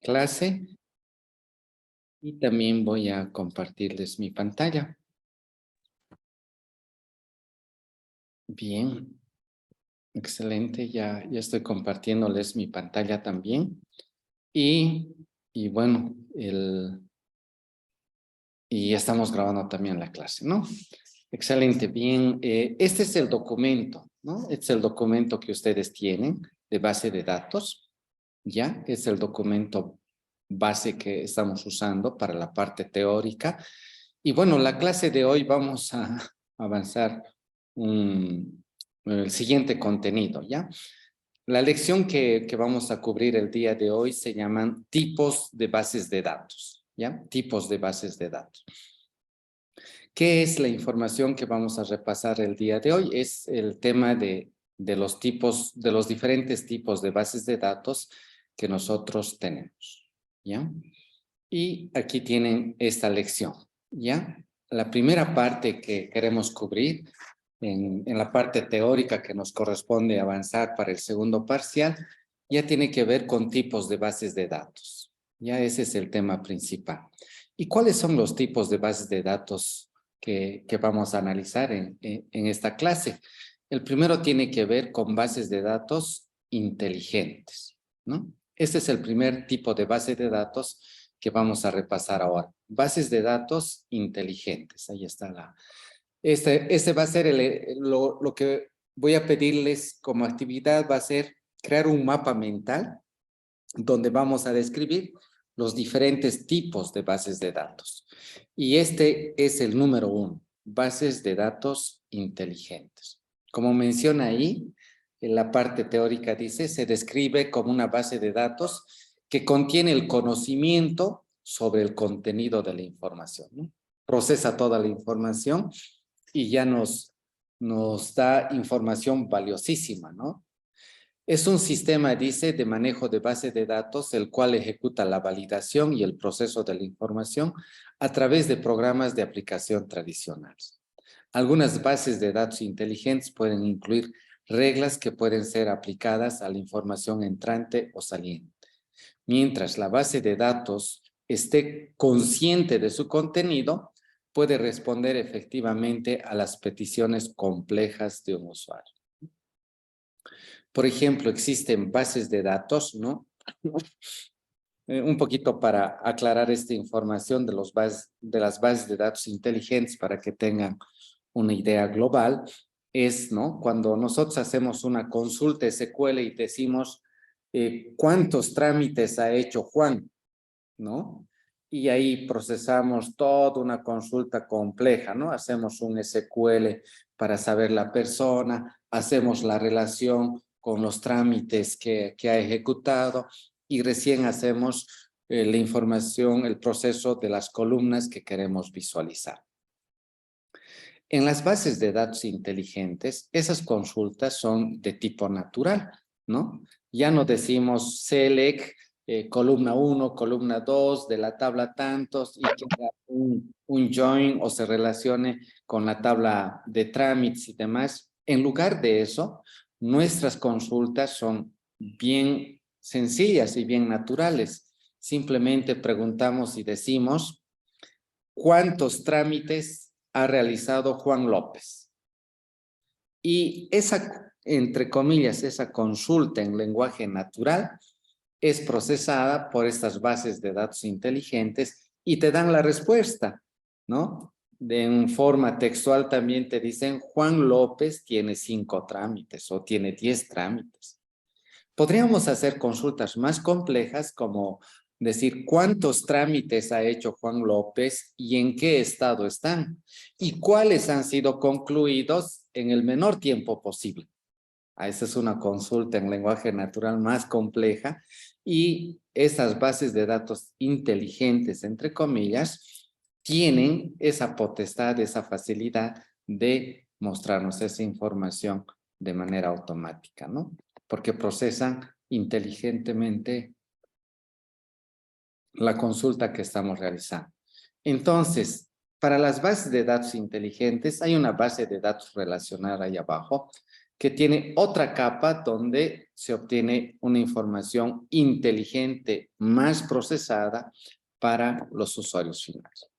clase y también voy a compartirles mi pantalla. Bien, excelente, ya estoy compartiéndoles mi pantalla también. Y bueno, y ya estamos grabando también la clase, ¿no? Excelente, bien. Este es el documento, ¿no? Este es el documento que ustedes tienen de base de datos, ¿ya? Es el documento base que estamos usando para la parte teórica. Y bueno, la clase de hoy vamos a avanzar el siguiente contenido, ¿ya? La lección que vamos a cubrir el día de hoy se llaman tipos de bases de datos, ¿ya? Tipos de bases de datos. ¿Qué es la información que vamos a repasar el día de hoy? Es el tema de los tipos, de los diferentes tipos de bases de datos que nosotros tenemos, ¿ya? Y aquí tienen esta lección, ¿ya? La primera parte que queremos cubrir en la parte teórica que nos corresponde avanzar para el segundo parcial, ya tiene que ver con tipos de bases de datos. Ya ese es el tema principal. ¿Y cuáles son los tipos de bases de datos que vamos a analizar en esta clase? El primero tiene que ver con bases de datos inteligentes, ¿no? Este es el primer tipo de base de datos que vamos a repasar ahora. Bases de datos inteligentes. Ahí está Este va a ser lo que voy a pedirles como actividad, va a ser crear un mapa mental donde vamos a describir los diferentes tipos de bases de datos. Y este es el número 1, bases de datos inteligentes. Como menciona ahí, en la parte teórica dice, se describe como una base de datos que contiene el conocimiento sobre el contenido de la información, ¿no? Procesa toda la información y ya nos da información valiosísima, ¿no? Es un sistema, dice, de manejo de base de datos, el cual ejecuta la validación y el proceso de la información a través de programas de aplicación tradicionales. Algunas bases de datos inteligentes pueden incluir reglas que pueden ser aplicadas a la información entrante o saliente. Mientras la base de datos esté consciente de su contenido, puede responder efectivamente a las peticiones complejas de un usuario. Por ejemplo, existen bases de datos, ¿no? Un poquito para aclarar esta información de las bases de datos inteligentes para que tengan una idea global, es, ¿no? Cuando nosotros hacemos una consulta SQL y decimos cuántos trámites ha hecho Juan, ¿no? Y ahí procesamos toda una consulta compleja, ¿no? Hacemos un SQL para saber la persona, hacemos la relación con los trámites que ha ejecutado y recién hacemos la información, el proceso de las columnas que queremos visualizar. En las bases de datos inteligentes, esas consultas son de tipo natural, ¿no? Ya no decimos select, columna 1, columna 2, de la tabla tantos, y que haga un join o se relacione con la tabla de trámites y demás. En lugar de eso, nuestras consultas son bien sencillas y bien naturales. Simplemente preguntamos y decimos, ¿cuántos trámites ha realizado Juan López? Y esa, entre comillas, esa consulta en lenguaje natural es procesada por estas bases de datos inteligentes y te dan la respuesta, ¿no? En forma textual también te dicen, Juan López tiene 5 trámites o tiene 10 trámites. Podríamos hacer consultas más complejas como decir cuántos trámites ha hecho Juan López y en qué estado están y cuáles han sido concluidos en el menor tiempo posible. Esa es una consulta en lenguaje natural más compleja y estas bases de datos inteligentes, entre comillas, tienen esa potestad, esa facilidad de mostrarnos esa información de manera automática, ¿no? Porque procesan inteligentemente la consulta que estamos realizando. Entonces, para las bases de datos inteligentes, hay una base de datos relacional ahí abajo que tiene otra capa donde se obtiene una información inteligente más procesada para los usuarios finales.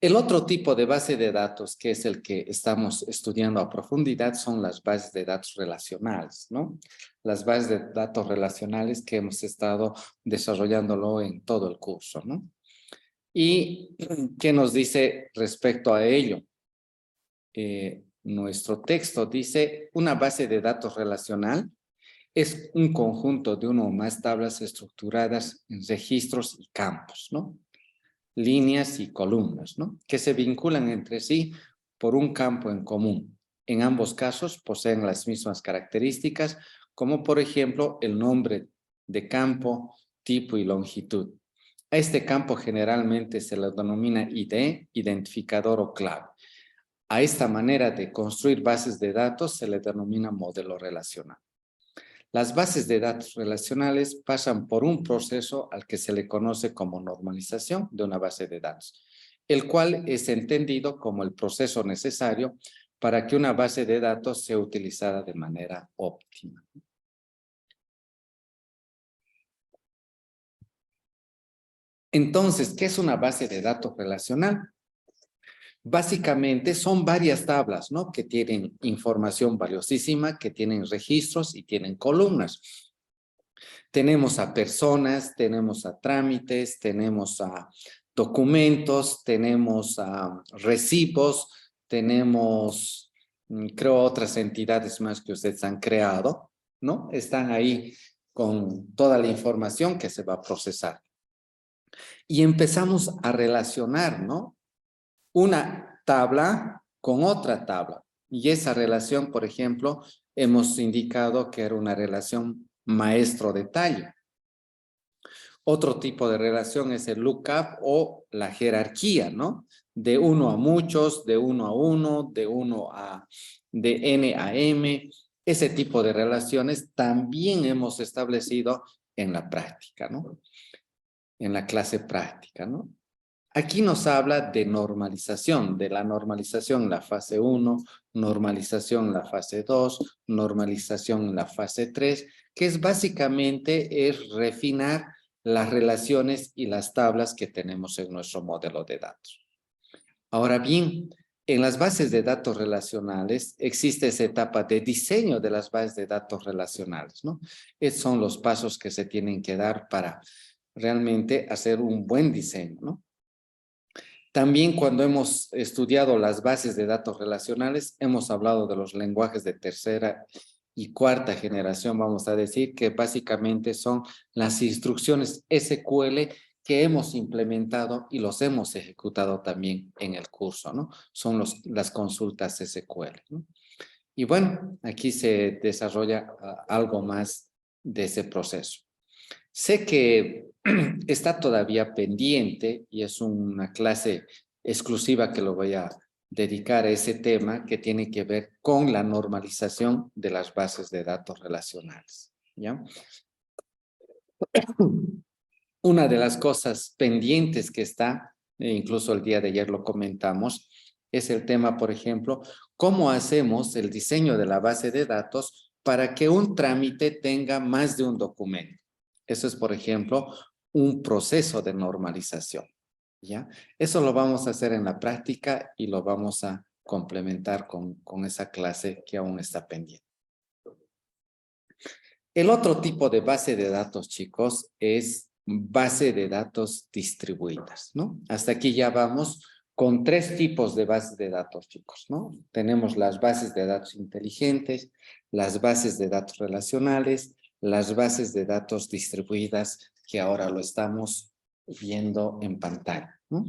El otro tipo de base de datos, que es el que estamos estudiando a profundidad, son las bases de datos relacionales, ¿no? Las bases de datos relacionales que hemos estado desarrollándolo en todo el curso, ¿no? ¿Y qué nos dice respecto a ello? Nuestro texto dice, una base de datos relacional es un conjunto de una o más tablas estructuradas en registros y campos, ¿no? Líneas y columnas, ¿no? Que se vinculan entre sí por un campo en común. En ambos casos poseen las mismas características, como por ejemplo el nombre de campo, tipo y longitud. A este campo generalmente se le denomina ID, identificador o clave. A esta manera de construir bases de datos se le denomina modelo relacional. Las bases de datos relacionales pasan por un proceso al que se le conoce como normalización de una base de datos, el cual es entendido como el proceso necesario para que una base de datos sea utilizada de manera óptima. Entonces, ¿qué es una base de datos relacional? Básicamente son varias tablas, ¿no? Que tienen información valiosísima, que tienen registros y tienen columnas. Tenemos a personas, tenemos a trámites, tenemos a documentos, tenemos a recibos, tenemos, creo, otras entidades más que ustedes han creado, ¿no? Están ahí con toda la información que se va a procesar. Y empezamos a relacionar, ¿no? Una tabla con otra tabla. Y esa relación, por ejemplo, hemos indicado que era una relación maestro-detalle. Otro tipo de relación es el lookup o la jerarquía, ¿no? De uno a muchos, de uno a uno, de n a m. Ese tipo de relaciones también hemos establecido en la práctica, ¿no? En la clase práctica, ¿no? Aquí nos habla de normalización, de la normalización en la fase 1, normalización en la fase 2, normalización en la fase 3, que es básicamente refinar las relaciones y las tablas que tenemos en nuestro modelo de datos. Ahora bien, en las bases de datos relacionales existe esa etapa de diseño de las bases de datos relacionales, ¿no? Esos son los pasos que se tienen que dar para realmente hacer un buen diseño, ¿no? También cuando hemos estudiado las bases de datos relacionales, hemos hablado de los lenguajes de tercera y cuarta generación, vamos a decir, que básicamente son las instrucciones SQL que hemos implementado y los hemos ejecutado también en el curso, ¿no? Son las consultas SQL, ¿no? Y bueno, aquí se desarrolla algo más de ese proceso. Sé que está todavía pendiente y es una clase exclusiva que lo voy a dedicar a ese tema que tiene que ver con la normalización de las bases de datos relacionales, ¿ya? Una de las cosas pendientes que está, incluso el día de ayer lo comentamos, es el tema, por ejemplo, cómo hacemos el diseño de la base de datos para que un trámite tenga más de un documento. Eso es, por ejemplo, un proceso de normalización, ¿ya? Eso lo vamos a hacer en la práctica y lo vamos a complementar con esa clase que aún está pendiente. El otro tipo de base de datos, chicos, es base de datos distribuidas, ¿no? Hasta aquí ya vamos con 3 tipos de bases de datos, chicos, ¿no? Tenemos las bases de datos inteligentes, las bases de datos relacionales, las bases de datos distribuidas, que ahora lo estamos viendo en pantalla, ¿no?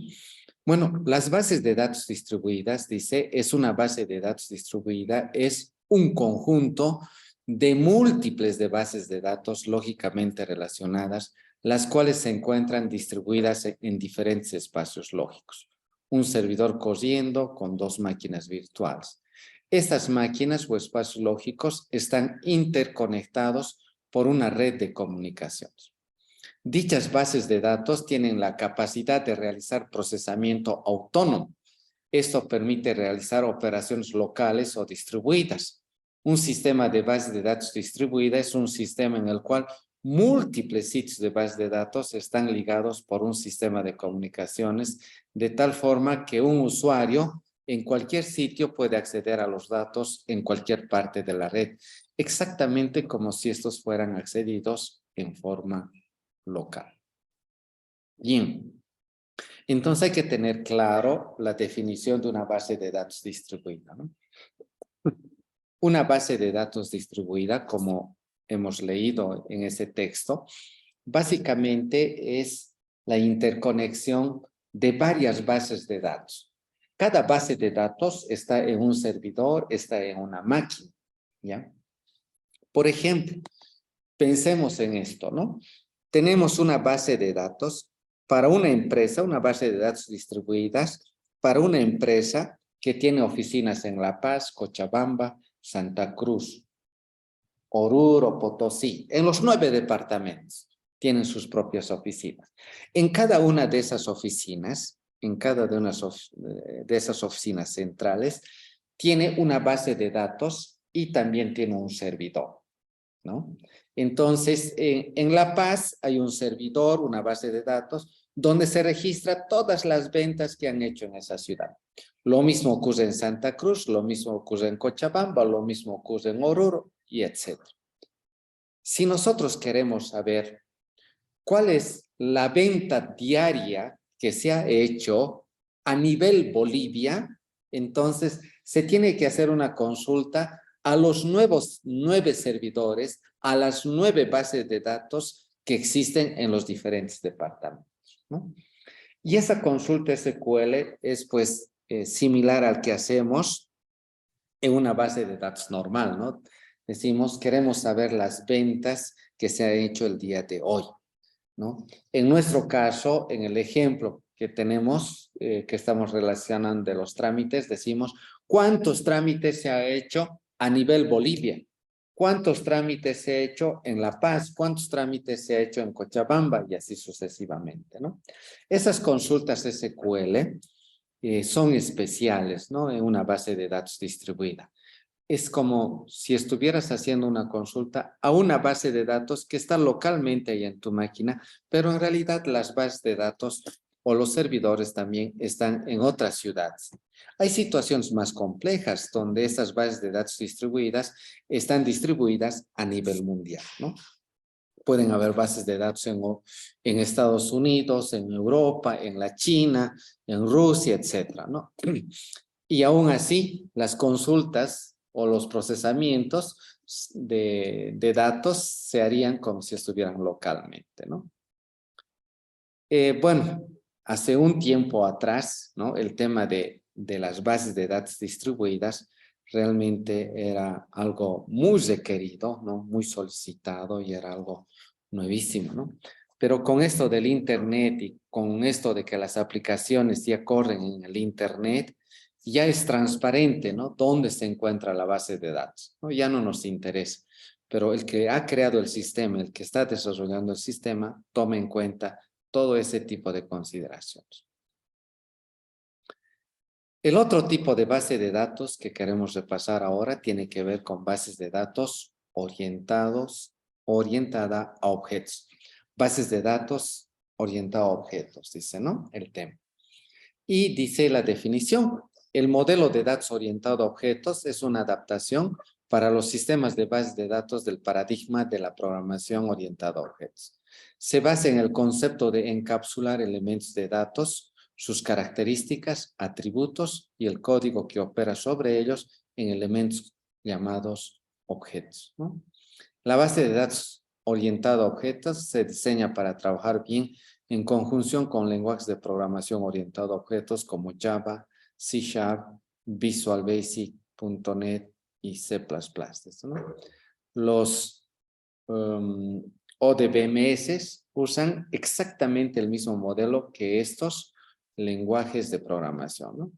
Bueno, las bases de datos distribuidas, dice, es una base de datos distribuida, es un conjunto de múltiples de bases de datos lógicamente relacionadas, las cuales se encuentran distribuidas en diferentes espacios lógicos. Un servidor corriendo con 2 máquinas virtuales. Estas máquinas o espacios lógicos están interconectados por una red de comunicaciones. Dichas bases de datos tienen la capacidad de realizar procesamiento autónomo, Esto permite realizar operaciones locales o distribuidas. Un sistema de base de datos distribuida es un sistema en el cual múltiples sitios de base de datos están ligados por un sistema de comunicaciones de tal forma que un usuario en cualquier sitio puede acceder a los datos en cualquier parte de la red, exactamente como si estos fueran accedidos en forma local. Bien, entonces hay que tener claro la definición de una base de datos distribuida, ¿no? Una base de datos distribuida, como hemos leído en ese texto, básicamente es la interconexión de varias bases de datos. Cada base de datos está en un servidor, está en una máquina, ¿ya? Por ejemplo, pensemos en esto, ¿no? Tenemos una base de datos para una empresa, una base de datos distribuidas para una empresa que tiene oficinas en La Paz, Cochabamba, Santa Cruz, Oruro, Potosí, en los 9 departamentos tienen sus propias oficinas. En cada una de esas oficinas, en cada de esas oficinas centrales, tiene una base de datos y también tiene un servidor, ¿no? Entonces, en La Paz hay un servidor, una base de datos, donde se registra todas las ventas que han hecho en esa ciudad. Lo mismo ocurre en Santa Cruz, lo mismo ocurre en Cochabamba, lo mismo ocurre en Oruro, y etc. Si nosotros queremos saber cuál es la venta diaria que se ha hecho a nivel Bolivia, entonces se tiene que hacer una consulta a los nuevos 9 servidores, a las 9 bases de datos que existen en los diferentes departamentos, ¿no? Y esa consulta SQL es pues similar al que hacemos en una base de datos normal, ¿no? Decimos, queremos saber las ventas que se han hecho el día de hoy, ¿no? En nuestro caso, en el ejemplo que tenemos, que estamos relacionando de los trámites, decimos, ¿cuántos trámites se ha hecho a nivel Bolivia? ¿Cuántos trámites se ha hecho en La Paz? ¿Cuántos trámites se ha hecho en Cochabamba? Y así sucesivamente, ¿no? Esas consultas SQL son especiales, ¿no? En una base de datos distribuida. Es como si estuvieras haciendo una consulta a una base de datos que está localmente ahí en tu máquina, pero en realidad las bases de datos o los servidores también están en otras ciudades. Hay situaciones más complejas donde estas bases de datos distribuidas están distribuidas a nivel mundial, ¿no? Pueden haber bases de datos en Estados Unidos, en Europa, en la China, en Rusia, etcétera, ¿no? Y aún así, las consultas o los procesamientos de datos se harían como si estuvieran localmente, ¿no? Bueno, hace un tiempo atrás, ¿no? El tema de las bases de datos distribuidas realmente era algo muy requerido, ¿no? Muy solicitado y era algo nuevísimo, ¿no? Pero con esto del Internet y con esto de que las aplicaciones ya corren en el Internet, ya es transparente, ¿no? Dónde se encuentra la base de datos, ¿no? Ya no nos interesa. Pero el que ha creado el sistema, el que está desarrollando el sistema, toma en cuenta todo ese tipo de consideraciones. El otro tipo de base de datos que queremos repasar ahora tiene que ver con bases de datos orientada a objetos. Bases de datos orientada a objetos, dice, ¿no? El tema. Y dice la definición. El modelo de datos orientado a objetos es una adaptación para los sistemas de bases de datos del paradigma de la programación orientada a objetos. Se basa en el concepto de encapsular elementos de datos, sus características, atributos y el código que opera sobre ellos en elementos llamados objetos, ¿no? La base de datos orientada a objetos se diseña para trabajar bien en conjunción con lenguajes de programación orientados a objetos como Java, C#, Visual Basic, .NET y C++, ¿no? Los ODBMS usan exactamente el mismo modelo que estos lenguajes de programación, ¿no?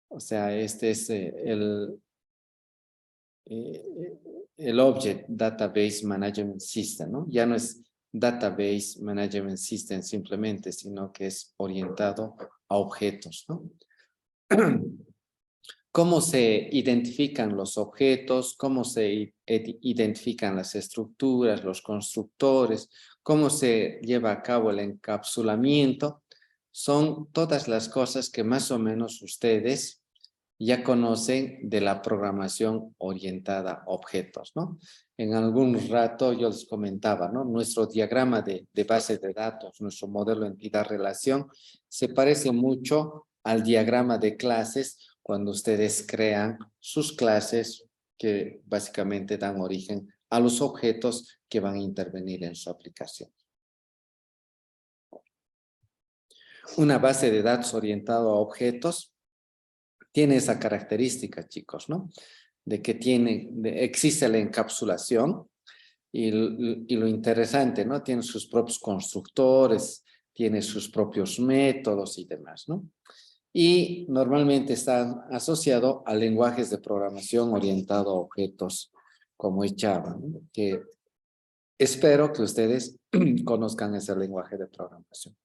O sea, este es el Object Database Management System, ¿no? Ya no es Database Management System simplemente, sino que es orientado a objetos, ¿no? cómo se identifican los objetos, cómo se identifican las estructuras, los constructores, cómo se lleva a cabo el encapsulamiento. Son todas las cosas que más o menos ustedes ya conocen de la programación orientada a objetos, ¿no? En algún rato yo les comentaba, ¿no? Nuestro diagrama de base de datos, nuestro modelo entidad-relación, se parece mucho al diagrama de clases cuando ustedes crean sus clases que básicamente dan origen a los objetos que van a intervenir en su aplicación. Una base de datos orientada a objetos tiene esa característica, chicos, ¿no? De que existe la encapsulación y lo interesante, ¿no? Tiene sus propios constructores, tiene sus propios métodos y demás, ¿no? Y normalmente está asociado a lenguajes de programación orientado a objetos como es Java, ¿no? Que espero que ustedes conozcan ese lenguaje de programación.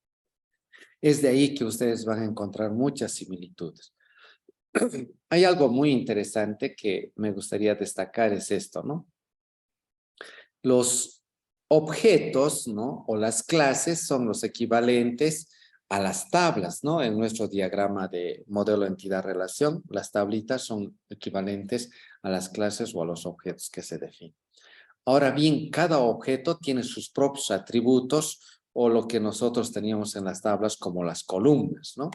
Es de ahí que ustedes van a encontrar muchas similitudes. Hay algo muy interesante que me gustaría destacar, es esto, ¿no? Los objetos, ¿no? O las clases son los equivalentes a las tablas, ¿no? En nuestro diagrama de modelo entidad-relación, las tablitas son equivalentes a las clases o a los objetos que se definen. Ahora bien, cada objeto tiene sus propios atributos o lo que nosotros teníamos en las tablas como las columnas, ¿no?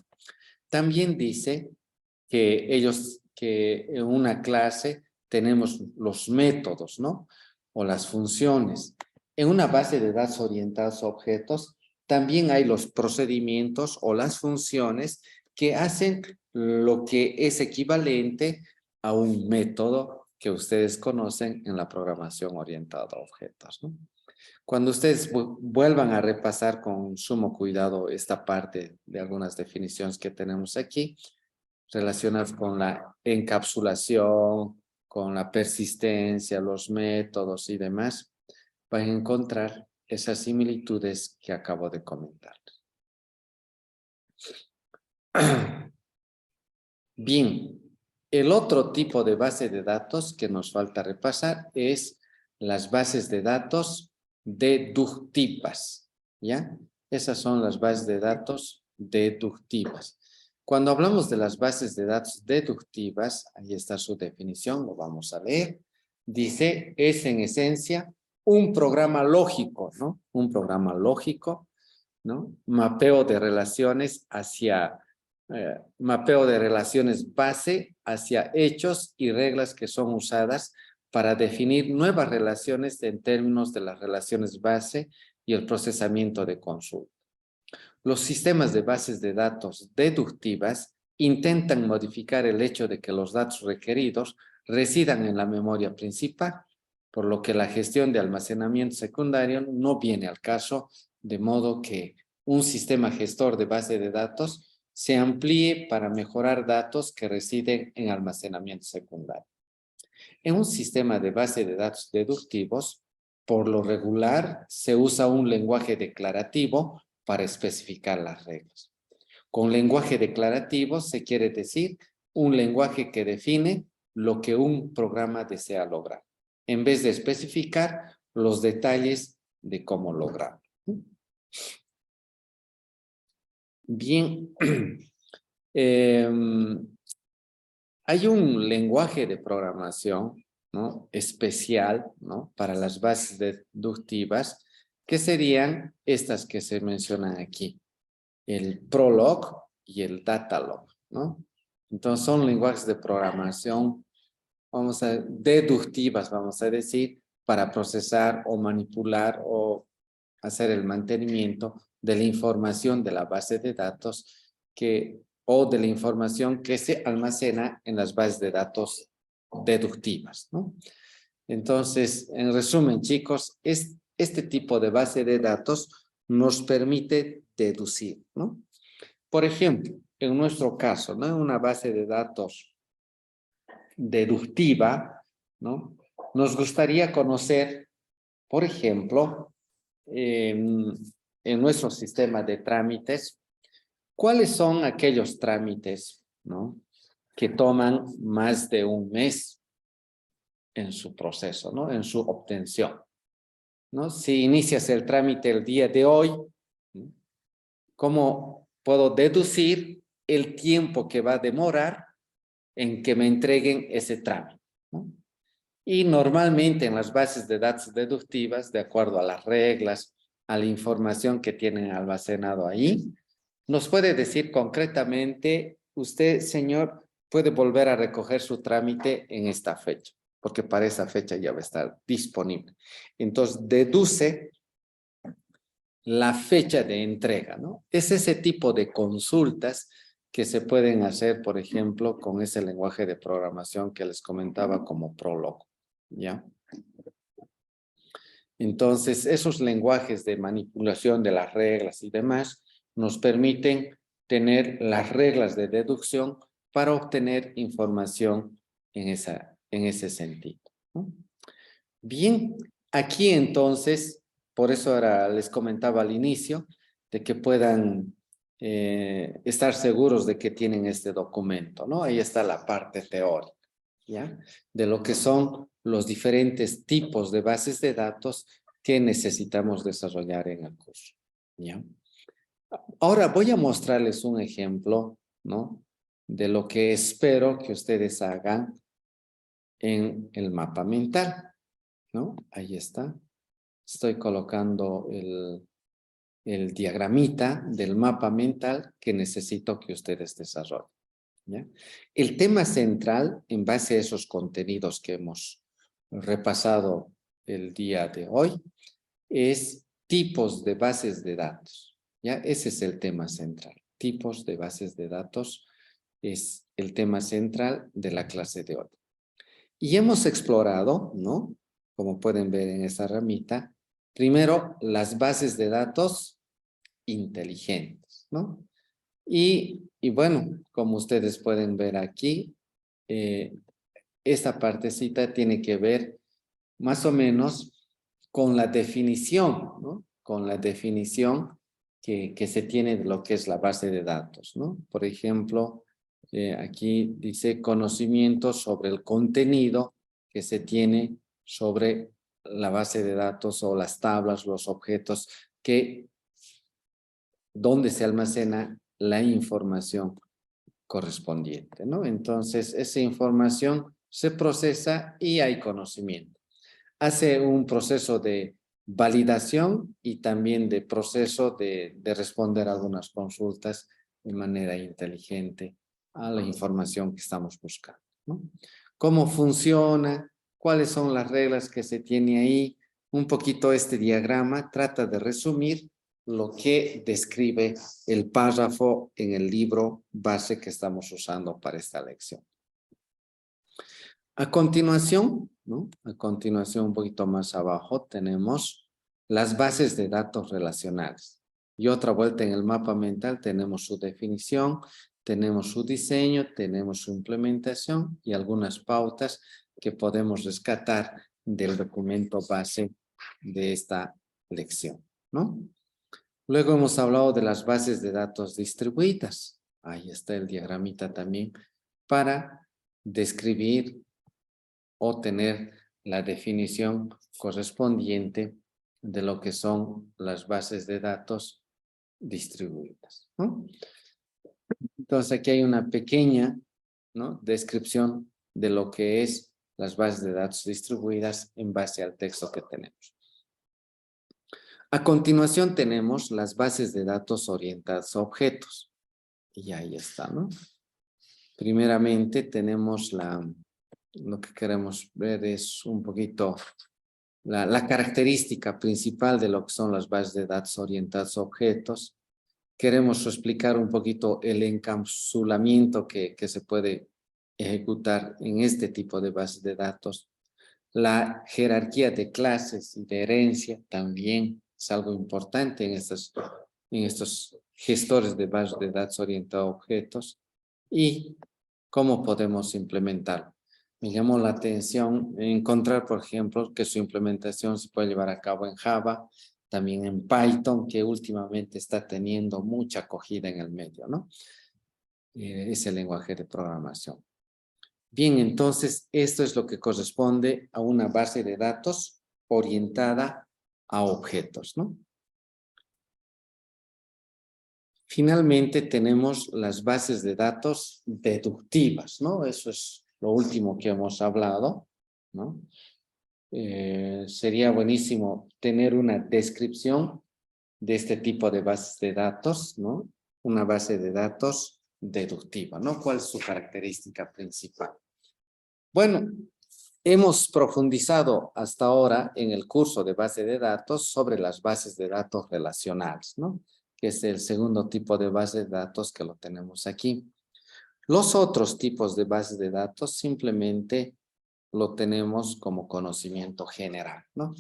También dice que en una clase tenemos los métodos, ¿no? O las funciones. En una base de datos orientados a objetos, también hay los procedimientos o las funciones que hacen lo que es equivalente a un método que ustedes conocen en la programación orientada a objetos, ¿no? Cuando ustedes vuelvan a repasar con sumo cuidado esta parte de algunas definiciones que tenemos aquí, relacionadas con la encapsulación, con la persistencia, los métodos y demás, van a encontrar esas similitudes que acabo de comentar. Bien, el otro tipo de base de datos que nos falta repasar es las bases de datos deductivas, ¿ya? Esas son las bases de datos deductivas. Cuando hablamos de las bases de datos deductivas, ahí está su definición, lo vamos a leer. Dice, es en esencia un programa lógico, ¿no? Un programa lógico, ¿no? Mapeo de relaciones base hacia hechos y reglas que son usadas para definir nuevas relaciones en términos de las relaciones base y el procesamiento de consulta. Los sistemas de bases de datos deductivas intentan modificar el hecho de que los datos requeridos residan en la memoria principal, por lo que la gestión de almacenamiento secundario no viene al caso, de modo que un sistema gestor de base de datos se amplíe para mejorar datos que residen en almacenamiento secundario. En un sistema de base de datos deductivos, por lo regular, se usa un lenguaje declarativo para especificar las reglas. Con lenguaje declarativo se quiere decir un lenguaje que define lo que un programa desea lograr, en vez de especificar los detalles de cómo lograrlo. Bien, hay un lenguaje de programación, ¿no? Especial, ¿no? Para las bases deductivas, que serían estas que se mencionan aquí, el Prolog y el Datalog, ¿no? Entonces son lenguajes de programación, deductivas, vamos a decir, para procesar o manipular o hacer el mantenimiento de la información de la base de datos o de la información que se almacena en las bases de datos deductivas, ¿no? Entonces, en resumen, chicos, este tipo de base de datos nos permite deducir, ¿no? Por ejemplo, en nuestro caso, ¿no? Una base de datos deductiva, ¿no? Nos gustaría conocer, por ejemplo, en nuestro sistema de trámites, ¿cuáles son aquellos trámites ¿no? Que toman más de un mes en su proceso, ¿no? En su obtención, ¿no? Si inicias el trámite el día de hoy, ¿no? ¿Cómo puedo deducir el tiempo que va a demorar en que me entreguen ese trámite, ¿no? Y normalmente en las bases de datos deductivas, de acuerdo a las reglas, a la información que tienen almacenado ahí, nos puede decir concretamente, usted, señor, puede volver a recoger su trámite en esta fecha, porque para esa fecha ya va a estar disponible. Entonces, deduce la fecha de entrega, ¿no? Es ese tipo de consultas que se pueden hacer, por ejemplo, con ese lenguaje de programación que les comentaba como Prolog, ¿ya? Entonces, esos lenguajes de manipulación de las reglas y demás nos permiten tener las reglas de deducción para obtener información en ese sentido, ¿no? Bien, aquí entonces, por eso ahora les comentaba al inicio, de que puedan estar seguros de que tienen este documento, ¿no? Ahí está la parte teórica, ¿ya? De lo que son los diferentes tipos de bases de datos que necesitamos desarrollar en el curso, ¿ya? Ahora voy a mostrarles un ejemplo, ¿no? De lo que espero que ustedes hagan en el mapa mental, ¿no? Ahí está. Estoy colocando el diagramita del mapa mental que necesito que ustedes desarrollen, ¿ya? El tema central, en base a esos contenidos que hemos repasado el día de hoy, es tipos de bases de datos, ¿ya? Ese es el tema central. Tipos de bases de datos es el tema central de la clase de hoy. Y hemos explorado, ¿no? Como pueden ver en esta ramita, primero las bases de datos inteligentes, ¿no? Y bueno, como ustedes pueden ver aquí, esta partecita tiene que ver más o menos con la definición, ¿no? Con la definición que se tiene de lo que es la base de datos, ¿no? Por ejemplo, aquí dice conocimientos sobre el contenido que se tiene sobre la base de datos o las tablas, los objetos donde se almacena la información correspondiente, ¿no? Entonces, esa información se procesa y hay conocimiento. Hace un proceso de validación y también de proceso de responder algunas consultas de manera inteligente a la información que estamos buscando, ¿no? ¿Cómo funciona? ¿Cuáles son las reglas que se tiene ahí? Un poquito este diagrama trata de resumir lo que describe el párrafo en el libro base que estamos usando para esta lección. A continuación, ¿no? A continuación, un poquito más abajo, tenemos las bases de datos relacionales. Y otra vuelta en el mapa mental tenemos su definición, tenemos su diseño, tenemos su implementación y algunas pautas que podemos rescatar del documento base de esta lección, ¿no? Luego hemos hablado de las bases de datos distribuidas. Ahí está el diagramita también para describir o tener la definición correspondiente de lo que son las bases de datos distribuidas, ¿no? Entonces aquí hay una pequeña, ¿no? Descripción de lo que es las bases de datos distribuidas en base al texto que tenemos. A continuación tenemos las bases de datos orientadas a objetos. Y ahí está, ¿no? Primeramente tenemos lo que queremos ver es un poquito la característica principal de lo que son las bases de datos orientadas a objetos. Queremos explicar un poquito el encapsulamiento que se puede ejecutar en este tipo de bases de datos. La jerarquía de clases y de herencia también es algo importante en estos gestores de bases de datos orientados a objetos. Y cómo podemos implementarlo. Me llamó la atención encontrar, por ejemplo, que su implementación se puede llevar a cabo en Java, también en Python, que últimamente está teniendo mucha acogida en el medio, ¿no? ese lenguaje de programación. Bien, entonces esto es lo que corresponde a una base de datos orientada a objetos, ¿no? Finalmente tenemos las bases de datos deductivas, ¿no? Eso es lo último que hemos hablado, ¿no? Sería buenísimo tener una descripción de este tipo de bases de datos, ¿no? Una base de datos deductiva, ¿no? ¿Cuál es su característica principal? Bueno, hemos profundizado hasta ahora en el curso de base de datos sobre las bases de datos relacionales, ¿no? Que es el segundo tipo de base de datos que lo tenemos aquí. Los otros tipos de bases de datos simplemente lo tenemos como conocimiento general, ¿no?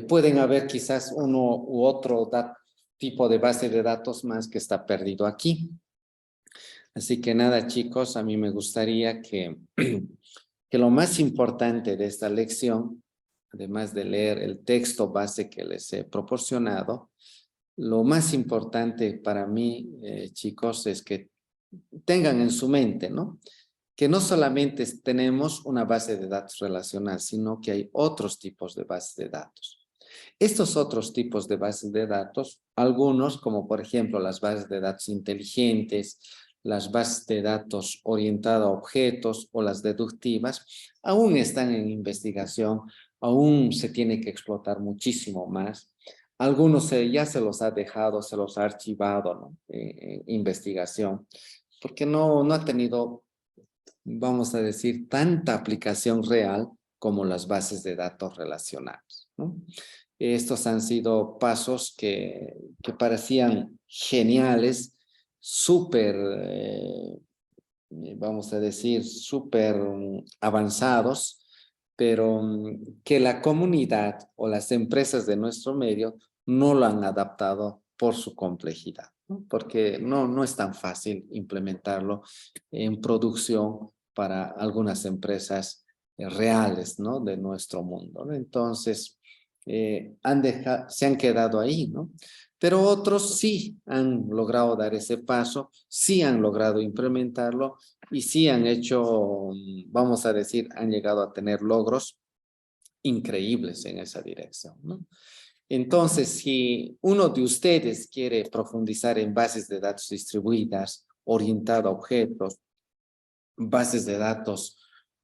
Pueden haber quizás uno u otro tipo de base de datos más que está perdido aquí. Así que nada, chicos, a mí me gustaría que, que lo más importante de esta lección, además de leer el texto base que les he proporcionado, lo más importante para mí, chicos, es que tengan en su mente, ¿no? Que no solamente tenemos una base de datos relacional, sino que hay otros tipos de bases de datos. Estos otros tipos de bases de datos, algunos como por ejemplo las bases de datos inteligentes, las bases de datos orientadas a objetos o las deductivas, aún están en investigación, aún se tiene que explotar muchísimo más. Algunos ya se los ha dejado, se los ha archivado, ¿no? Investigación, porque no ha tenido, vamos a decir, tanta aplicación real como las bases de datos relacionales, ¿no? Estos han sido pasos que parecían geniales, súper, vamos a decir, súper avanzados, pero que la comunidad o las empresas de nuestro medio no lo han adaptado por su complejidad, ¿no? Porque no es tan fácil implementarlo en producción para algunas empresas reales, ¿no? De nuestro mundo, ¿no? Entonces, se han quedado ahí, ¿no? Pero otros sí han logrado dar ese paso, sí han logrado implementarlo y sí han hecho, vamos a decir, han llegado a tener logros increíbles en esa dirección, ¿no? Entonces, si uno de ustedes quiere profundizar en bases de datos distribuidas, orientado a objetos, bases de datos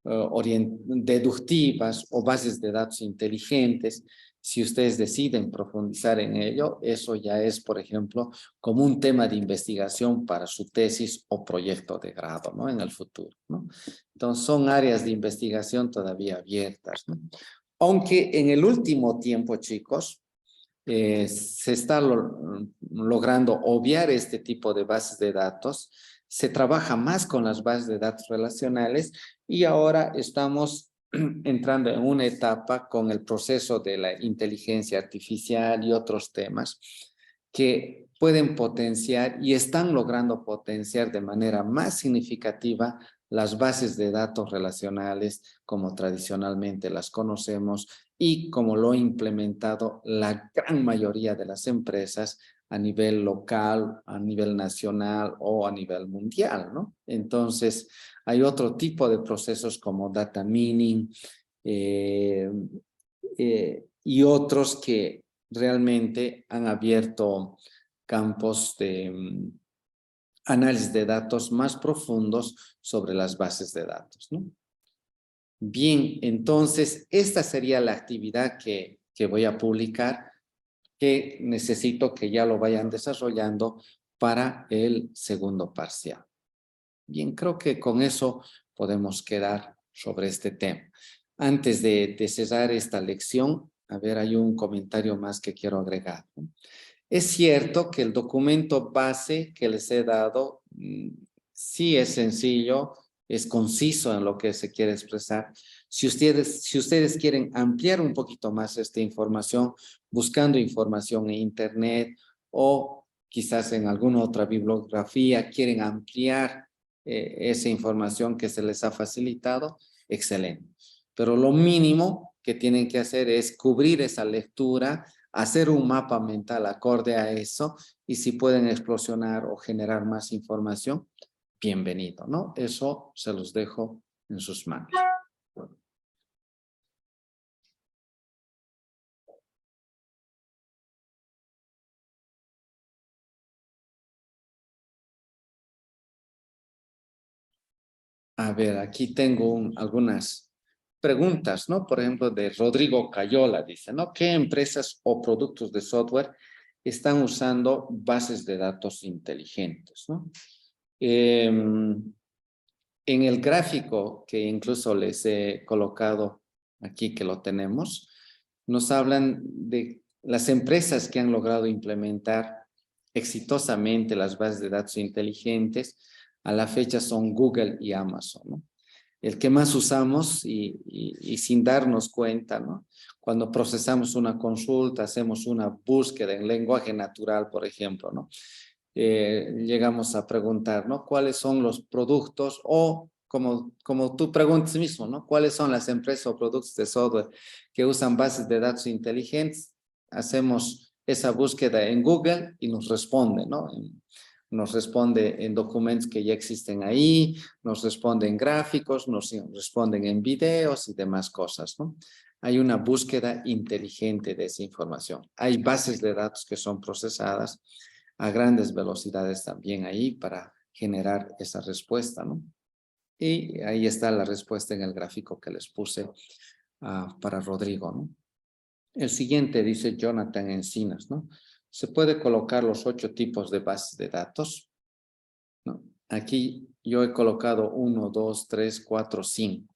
deductivas o bases de datos inteligentes, si ustedes deciden profundizar en ello, eso ya es, por ejemplo, como un tema de investigación para su tesis o proyecto de grado, ¿no? En el futuro, ¿no? Entonces, son áreas de investigación todavía abiertas, ¿no? Aunque en el último tiempo, chicos, se está logrando obviar este tipo de bases de datos, se trabaja más con las bases de datos relacionales y ahora estamos entrando en una etapa con el proceso de la inteligencia artificial y otros temas que pueden potenciar y están logrando potenciar de manera más significativa las bases de datos relacionales como tradicionalmente las conocemos y como lo ha implementado la gran mayoría de las empresas a nivel local, a nivel nacional o a nivel mundial, ¿no? Entonces, hay otro tipo de procesos como data mining y otros que realmente han abierto campos de análisis de datos más profundos sobre las bases de datos, ¿no? Bien, entonces esta sería la actividad que voy a publicar, que necesito que ya lo vayan desarrollando para el segundo parcial. Bien, creo que con eso podemos quedar sobre este tema. Antes de cerrar esta lección, a ver, hay un comentario más que quiero agregar, ¿no? Es cierto que el documento base que les he dado sí es sencillo, es conciso en lo que se quiere expresar. Si ustedes quieren ampliar un poquito más esta información, buscando información en internet o quizás en alguna otra bibliografía, quieren ampliar esa información que se les ha facilitado, excelente. Pero lo mínimo que tienen que hacer es cubrir esa lectura, hacer un mapa mental acorde a eso y si pueden explosionar o generar más información, bienvenido, ¿no? Eso se los dejo en sus manos. A ver, aquí tengo algunas preguntas, ¿no? Por ejemplo, de Rodrigo Cayola, dice, ¿no? ¿Qué empresas o productos de software están usando bases de datos inteligentes, ¿no? En el gráfico que incluso les he colocado aquí, que lo tenemos, nos hablan de las empresas que han logrado implementar exitosamente las bases de datos inteligentes. A la fecha son Google y Amazon, ¿no? El que más usamos y sin darnos cuenta, ¿no? Cuando procesamos una consulta, hacemos una búsqueda en lenguaje natural, por ejemplo, ¿no? Llegamos a preguntar, ¿no? ¿Cuáles son los productos o como tú preguntas mismo, ¿no? ¿Cuáles son las empresas o productos de software que usan bases de datos inteligentes? Hacemos esa búsqueda en Google y nos responde, ¿no? Nos responde en documentos que ya existen ahí, nos responde en gráficos, nos responden en videos y demás cosas, ¿no? Hay una búsqueda inteligente de esa información. Hay bases de datos que son procesadas a grandes velocidades también ahí para generar esa respuesta, ¿no? Y ahí está la respuesta en el gráfico que les puse para Rodrigo, ¿no? El siguiente dice Jonathan Encinas, ¿no? Se puede colocar los 8 tipos de bases de datos, ¿no? Aquí yo he colocado 1, 2, 3, 4, 5.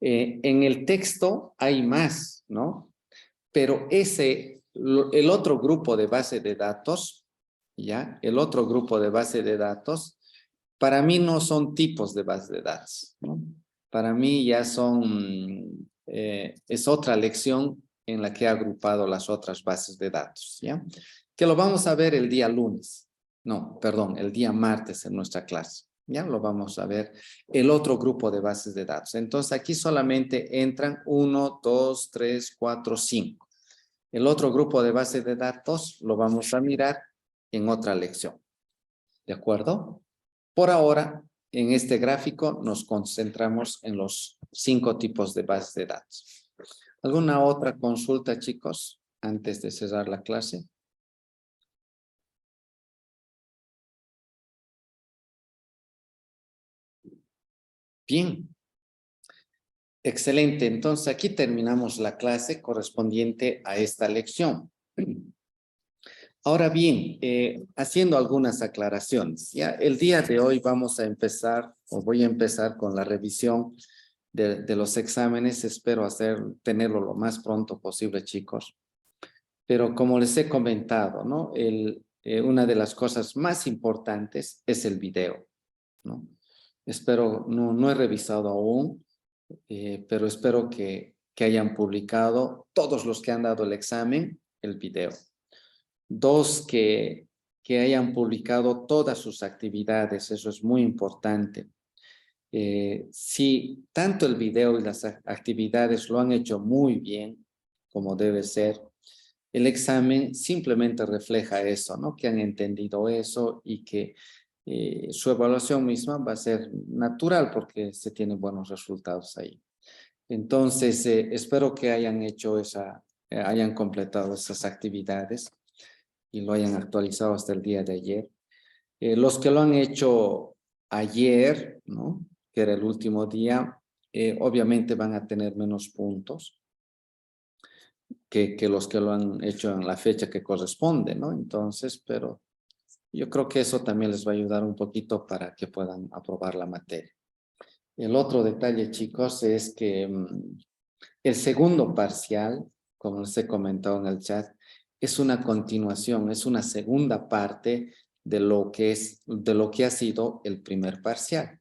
En el texto hay más, ¿no? Pero el otro grupo de base de datos, ¿ya? El otro grupo de base de datos, para mí no son tipos de base de datos, ¿no? Para mí ya es otra lección en la que he agrupado las otras bases de datos, ¿ya? Que lo vamos a ver el día lunes, no, perdón, el día martes en nuestra clase, ¿ya? Lo vamos a ver el otro grupo de bases de datos. Entonces aquí solamente entran 1, 2, 3, 4, 5. El otro grupo de bases de datos lo vamos a mirar en otra lección, ¿de acuerdo? Por ahora, en este gráfico nos concentramos en los 5 tipos de bases de datos. ¿Alguna otra consulta, chicos, antes de cerrar la clase? Bien. Excelente. Entonces, aquí terminamos la clase correspondiente a esta lección. Ahora bien, haciendo algunas aclaraciones. Ya el día de hoy vamos a empezar, o voy a empezar con la revisión de los exámenes. Espero tenerlo lo más pronto posible, chicos. Pero como les he comentado, ¿no? Una de las cosas más importantes es el video, ¿no? Espero, no he revisado aún, pero espero que hayan publicado todos los que han dado el examen, el video. 2, que hayan publicado todas sus actividades, eso es muy importante. Si tanto el video y las actividades lo han hecho muy bien, como debe ser, el examen simplemente refleja eso, ¿no? Que han entendido eso y que su evaluación misma va a ser natural porque se tienen buenos resultados ahí. Entonces, espero que hayan completado esas actividades y lo hayan actualizado hasta el día de ayer. Los que lo han hecho ayer, ¿no? Que era el último día, obviamente van a tener menos puntos que los que lo han hecho en la fecha que corresponde, ¿no? Entonces, pero yo creo que eso también les va a ayudar un poquito para que puedan aprobar la materia. El otro detalle, chicos, es que el segundo parcial, como les he comentado en el chat, es una continuación, es una segunda parte de lo que ha sido el primer parcial.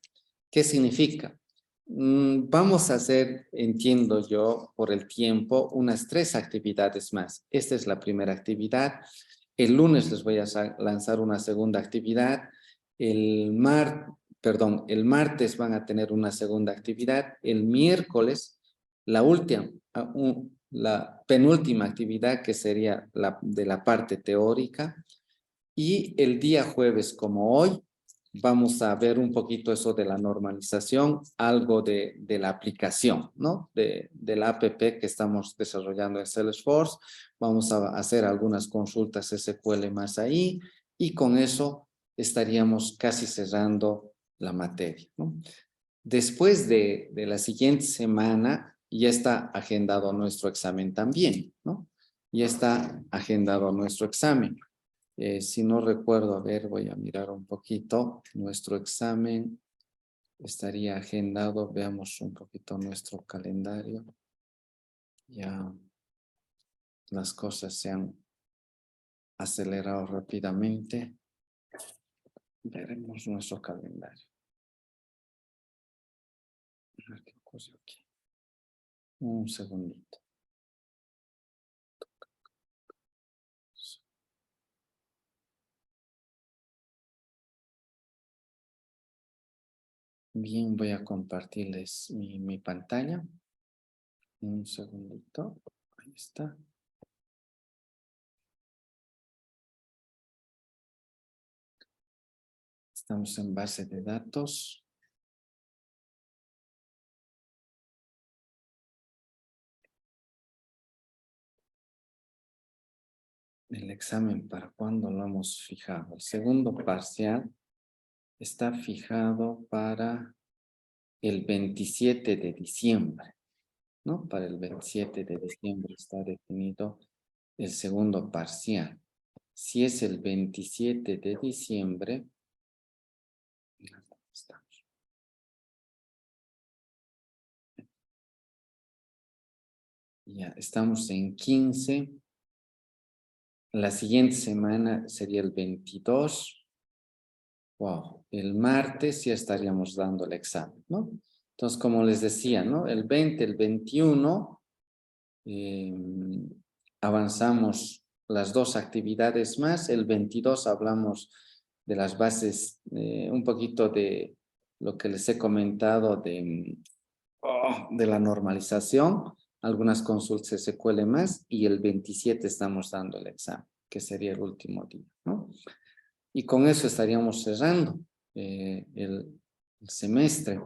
¿Qué significa? Vamos a hacer, entiendo yo, por el tiempo, unas 3 actividades más. Esta es la primera actividad. El lunes les voy a lanzar una segunda actividad. El martes van a tener una segunda actividad. El miércoles, la penúltima actividad, que sería de la parte teórica. Y el día jueves, como hoy, vamos a ver un poquito eso de la normalización, algo de la aplicación, ¿no? De la APP que estamos desarrollando en Salesforce. Vamos a hacer algunas consultas SQL más ahí y con eso estaríamos casi cerrando la materia, ¿no? Después de la siguiente semana ya está agendado nuestro examen también, ¿no? Ya está agendado nuestro examen. Si no recuerdo, a ver, voy a mirar un poquito. Nuestro examen estaría agendado. Veamos un poquito nuestro calendario. Ya las cosas se han acelerado rápidamente. Veremos nuestro calendario. A ver qué ocurrió aquí. Un segundito. Bien, voy a compartirles mi pantalla. Un segundito. Ahí está. Estamos en base de datos. El examen, ¿para cuándo lo hemos fijado? El segundo parcial está fijado para el 27 de diciembre, ¿no? Para el 27 de diciembre está definido el segundo parcial. Si es el 27 de diciembre, estamos. Ya estamos en 15. La siguiente semana sería el 22. Wow, el martes ya estaríamos dando el examen, ¿no? Entonces, como les decía, ¿no? El 20, el 21, avanzamos las dos actividades más. El 22 hablamos de las bases, un poquito de lo que les he comentado de la normalización, algunas consultas SQL más, y el 27 estamos dando el examen, que sería el último día, ¿no? Y con eso estaríamos cerrando el semestre.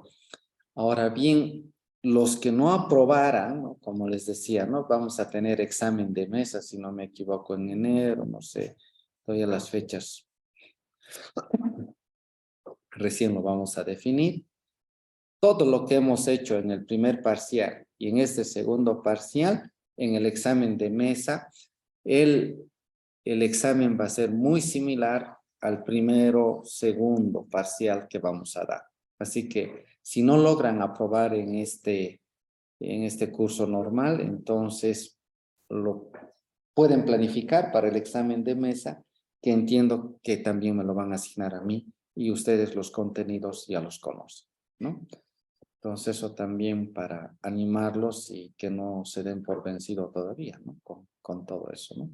Ahora bien, los que no aprobaran, ¿no? Como les decía, ¿no? Vamos a tener examen de mesa, si no me equivoco, en enero, no sé, todavía las fechas recién lo vamos a definir. Todo lo que hemos hecho en el primer parcial y en este segundo parcial, en el examen de mesa, el examen va a ser muy similar al primero, segundo parcial que vamos a dar. Así que si no logran aprobar en este curso normal, entonces lo pueden planificar para el examen de mesa, que entiendo que también me lo van a asignar a mí y ustedes los contenidos ya los conocen, ¿no? Entonces eso también para animarlos y que no se den por vencido todavía, ¿no? Con todo eso, ¿no?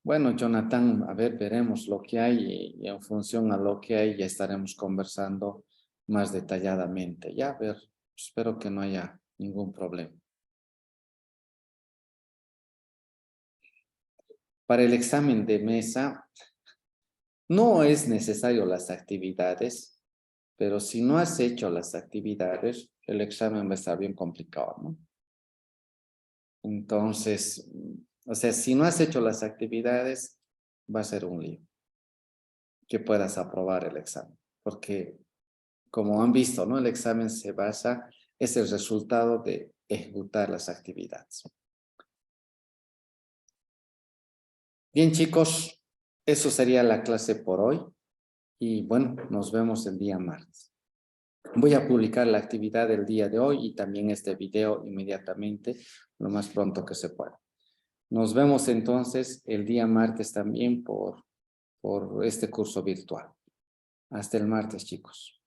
Bueno, Jonathan, a ver, veremos lo que hay y en función a lo que hay ya estaremos conversando más detalladamente. Ya, a ver, espero que no haya ningún problema. Para el examen de mesa, no es necesario las actividades, pero si no has hecho las actividades, el examen va a estar bien complicado, ¿no? Entonces, o sea, si no has hecho las actividades, va a ser un lío que puedas aprobar el examen, porque como han visto, ¿no? El examen se basa, es el resultado de ejecutar las actividades. Bien, chicos, eso sería la clase por hoy y bueno, nos vemos el día martes. Voy a publicar la actividad del día de hoy y también este video inmediatamente, lo más pronto que se pueda. Nos vemos entonces el día martes también por este curso virtual. Hasta el martes, chicos.